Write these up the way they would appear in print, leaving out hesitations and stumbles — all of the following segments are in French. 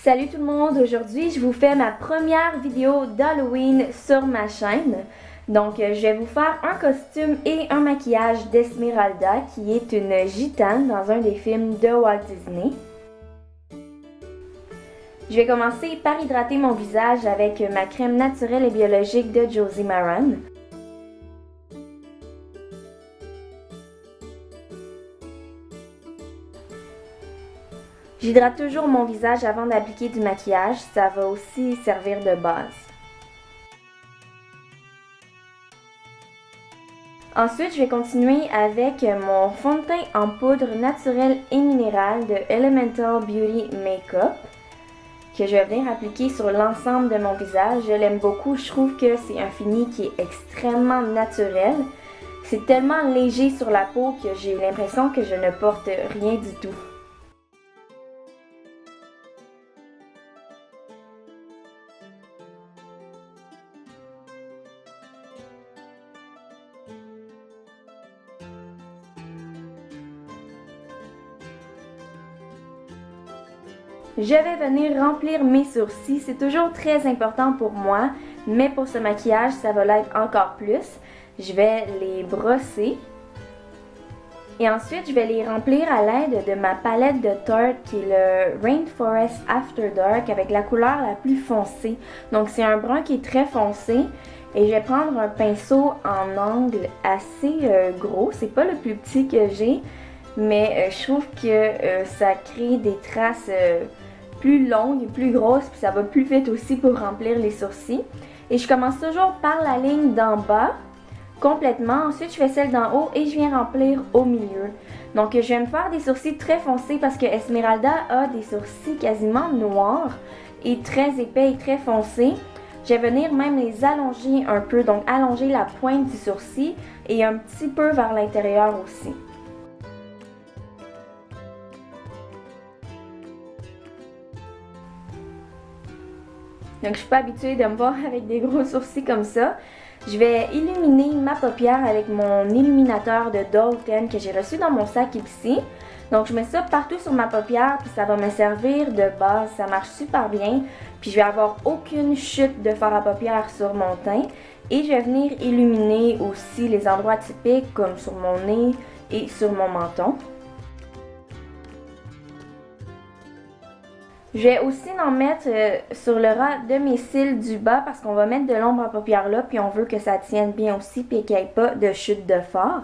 Salut tout le monde, aujourd'hui je vous fais ma première vidéo d'Halloween sur ma chaîne. Donc je vais vous faire un costume et un maquillage d'Esmeralda qui est une gitane dans un des films de Walt Disney. Je vais commencer par hydrater mon visage avec ma crème naturelle et biologique de Josie Maran. J'hydrate toujours mon visage avant d'appliquer du maquillage, ça va aussi servir de base. Ensuite, je vais continuer avec mon fond de teint en poudre naturelle et minérale de Elemental Beauty Makeup que je vais venir appliquer sur l'ensemble de mon visage. Je l'aime beaucoup, je trouve que c'est un fini qui est extrêmement naturel. C'est tellement léger sur la peau que j'ai l'impression que je ne porte rien du tout. Je vais venir remplir mes sourcils, c'est toujours très important pour moi, mais pour ce maquillage, ça va l'être encore plus. Je vais les brosser et ensuite je vais les remplir à l'aide de ma palette de Tarte qui est le Rainforest After Dark avec la couleur la plus foncée. Donc c'est un brun qui est très foncé et je vais prendre un pinceau en angle assez gros, c'est pas le plus petit que j'ai, mais je trouve que ça crée des traces plus longue et plus grosse, puis ça va plus vite aussi pour remplir les sourcils. Et je commence toujours par la ligne d'en bas, complètement. Ensuite, je fais celle d'en haut et je viens remplir au milieu. Donc, je vais me faire des sourcils très foncés parce que Esmeralda a des sourcils quasiment noirs et très épais et très foncés. Je vais venir même les allonger un peu, donc allonger la pointe du sourcil et un petit peu vers l'intérieur aussi. Donc je suis pas habituée de me voir avec des gros sourcils comme ça. Je vais illuminer ma paupière avec mon illuminateur de Dolten que j'ai reçu dans mon sac ici. Donc je mets ça partout sur ma paupière puis ça va me servir de base, ça marche super bien. Puis je vais avoir aucune chute de fard à paupières sur mon teint. Et je vais venir illuminer aussi les endroits typiques comme sur mon nez et sur mon menton. Je vais aussi en mettre sur le ras de mes cils du bas parce qu'on va mettre de l'ombre à paupières là puis on veut que ça tienne bien aussi puis qu'il n'y ait pas de chute de fard.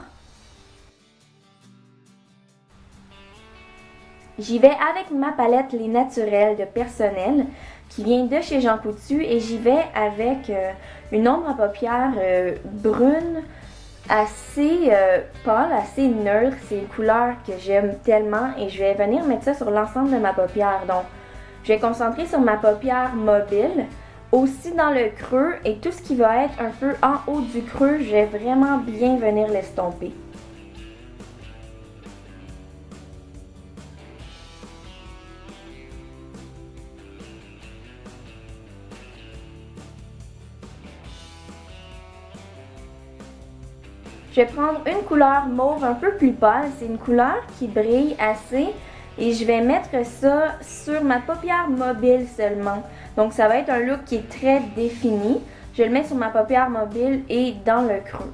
J'y vais avec ma palette Les Naturels de Personnel qui vient de chez Jean Coutu et j'y vais avec une ombre à paupières brune assez pâle, assez neutre. C'est une couleur que j'aime tellement et je vais venir mettre ça sur l'ensemble de ma paupière. Donc, je vais concentrer sur ma paupière mobile, aussi dans le creux et tout ce qui va être un peu en haut du creux, je vais vraiment bien venir l'estomper. Je vais prendre une couleur mauve un peu plus pâle, c'est une couleur qui brille assez. Et je vais mettre ça sur ma paupière mobile seulement. Donc ça va être un look qui est très défini. Je le mets sur ma paupière mobile et dans le creux.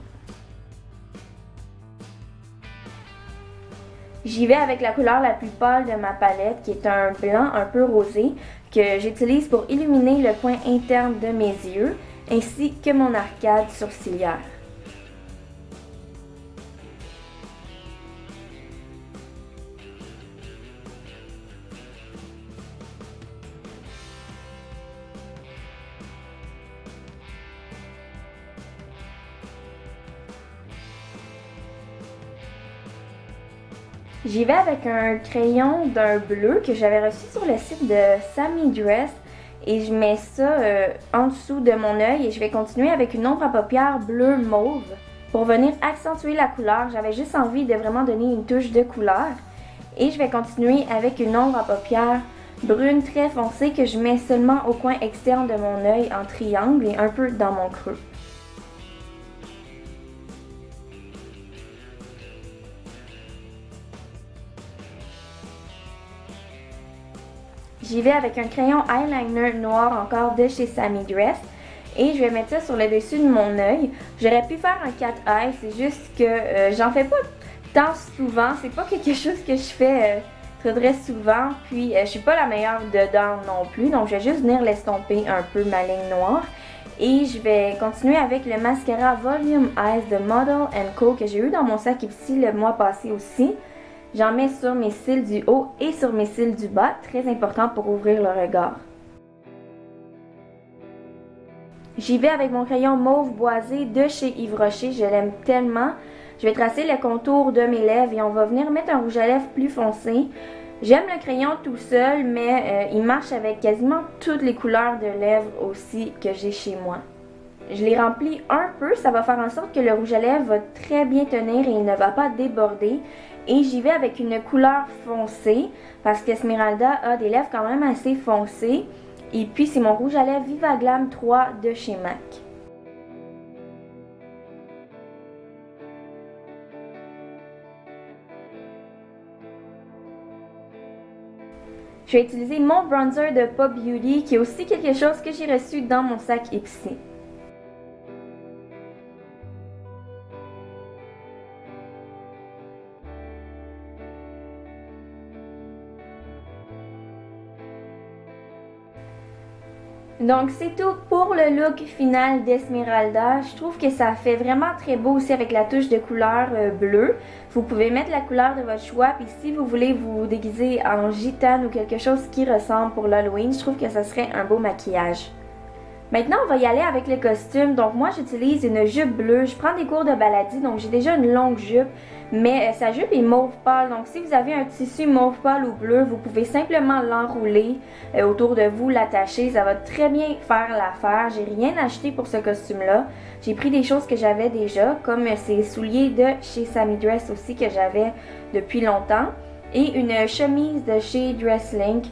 J'y vais avec la couleur la plus pâle de ma palette qui est un blanc un peu rosé que j'utilise pour illuminer le coin interne de mes yeux ainsi que mon arcade sourcilière. J'y vais avec un crayon d'un bleu que j'avais reçu sur le site de Sammy Dress et je mets ça en dessous de mon œil et je vais continuer avec une ombre à paupières bleu mauve pour venir accentuer la couleur. J'avais juste envie de vraiment donner une touche de couleur et je vais continuer avec une ombre à paupières brune très foncée que je mets seulement au coin externe de mon œil en triangle et un peu dans mon creux. J'y vais avec un crayon eyeliner noir encore de chez Sammy Dress. Et je vais mettre ça sur le dessus de mon œil. J'aurais pu faire un cat eye, c'est juste que j'en fais pas tant souvent. C'est pas quelque chose que je fais très souvent. Puis je suis pas la meilleure dedans non plus. Donc je vais juste venir l'estomper un peu ma ligne noire. Et je vais continuer avec le mascara Volume Eyes de Model & Co que j'ai eu dans mon sac Ipsy le mois passé aussi. J'en mets sur mes cils du haut et sur mes cils du bas. Très important pour ouvrir le regard. J'y vais avec mon crayon mauve boisé de chez Yves Rocher, je l'aime tellement. Je vais tracer le contour de mes lèvres et on va venir mettre un rouge à lèvres plus foncé. J'aime le crayon tout seul, mais il marche avec quasiment toutes les couleurs de lèvres aussi que j'ai chez moi. Je les remplis un peu, ça va faire en sorte que le rouge à lèvres va très bien tenir et il ne va pas déborder. Et j'y vais avec une couleur foncée parce qu'Esmeralda a des lèvres quand même assez foncées. Et puis c'est mon rouge à lèvres Viva Glam 3 de chez MAC. Je vais utiliser mon bronzer de Pop Beauty qui est aussi quelque chose que j'ai reçu dans mon sac Ipsy. Donc c'est tout pour le look final d'Esmeralda. Je trouve que ça fait vraiment très beau aussi avec la touche de couleur bleue. Vous pouvez mettre la couleur de votre choix. Puis si vous voulez vous déguiser en gitane ou quelque chose qui ressemble pour l'Halloween, je trouve que ça serait un beau maquillage. Maintenant, on va y aller avec le costume. Donc moi, j'utilise une jupe bleue. Je prends des cours de baladie, donc j'ai déjà une longue jupe. Mais sa jupe est mauve pâle. Donc si vous avez un tissu mauve pâle ou bleu, vous pouvez simplement l'enrouler autour de vous, l'attacher. Ça va très bien faire l'affaire. J'ai rien acheté pour ce costume-là. J'ai pris des choses que j'avais déjà, comme ces souliers de chez Sammy Dress aussi que j'avais depuis longtemps. Et une chemise de chez Dresslink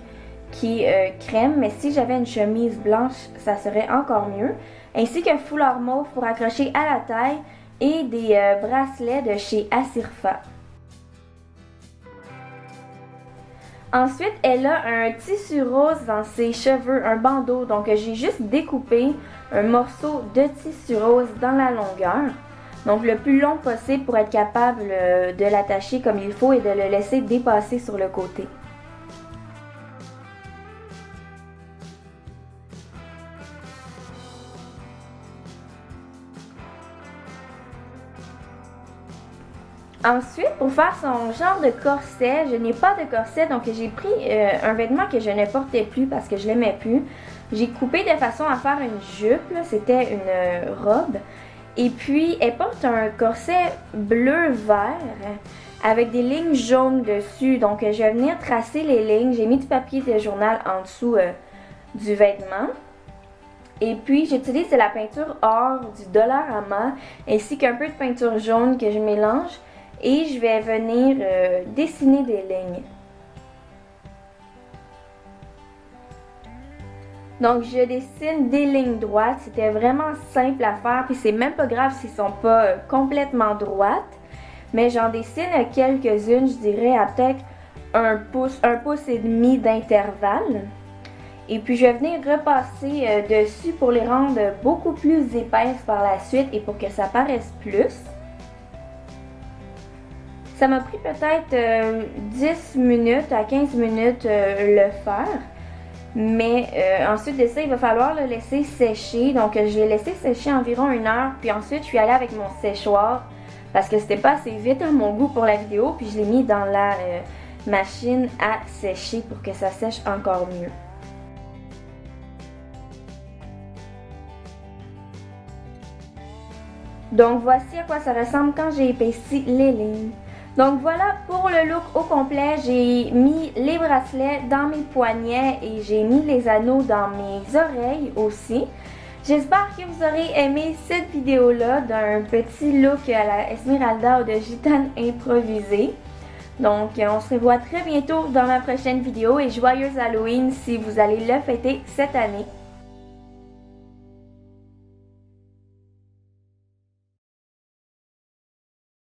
qui est crème, mais si j'avais une chemise blanche, ça serait encore mieux. Ainsi qu'un foulard mauve pour accrocher à la taille et des bracelets de chez Asirfa. Ensuite, elle a un tissu rose dans ses cheveux, un bandeau. Donc j'ai juste découpé un morceau de tissu rose dans la longueur. Donc le plus long possible pour être capable de l'attacher comme il faut et de le laisser dépasser sur le côté. Ensuite, pour faire son genre de corset, je n'ai pas de corset, donc j'ai pris un vêtement que je ne portais plus parce que je l'aimais plus. J'ai coupé de façon à faire une jupe, c'était une robe. Et puis, elle porte un corset bleu-vert avec des lignes jaunes dessus. Donc, je vais venir tracer les lignes. J'ai mis du papier de journal en dessous du vêtement. Et puis, j'utilise de la peinture or du Dollarama ainsi qu'un peu de peinture jaune que je mélange. Et je vais venir dessiner des lignes. Donc je dessine des lignes droites, c'était vraiment simple à faire, puis c'est même pas grave s'ils sont pas complètement droites. Mais j'en dessine quelques-unes, je dirais à peut-être un pouce et demi d'intervalle. Et puis je vais venir repasser dessus pour les rendre beaucoup plus épaisses par la suite et pour que ça paraisse plus. Ça m'a pris peut-être 10 minutes à 15 minutes le faire. Mais ensuite de ça, il va falloir le laisser sécher. Donc je l'ai laissé sécher environ 1 heure. Puis ensuite, je suis allée avec mon séchoir parce que c'était pas assez vite à mon goût pour la vidéo. Puis je l'ai mis dans la machine à sécher pour que ça sèche encore mieux. Donc voici à quoi ça ressemble quand j'ai épaissi les lignes. Donc voilà pour le look au complet, j'ai mis les bracelets dans mes poignets et j'ai mis les anneaux dans mes oreilles aussi. J'espère que vous aurez aimé cette vidéo-là d'un petit look à la Esmeralda ou de gitane improvisée. Donc on se revoit très bientôt dans ma prochaine vidéo et joyeuse Halloween si vous allez le fêter cette année.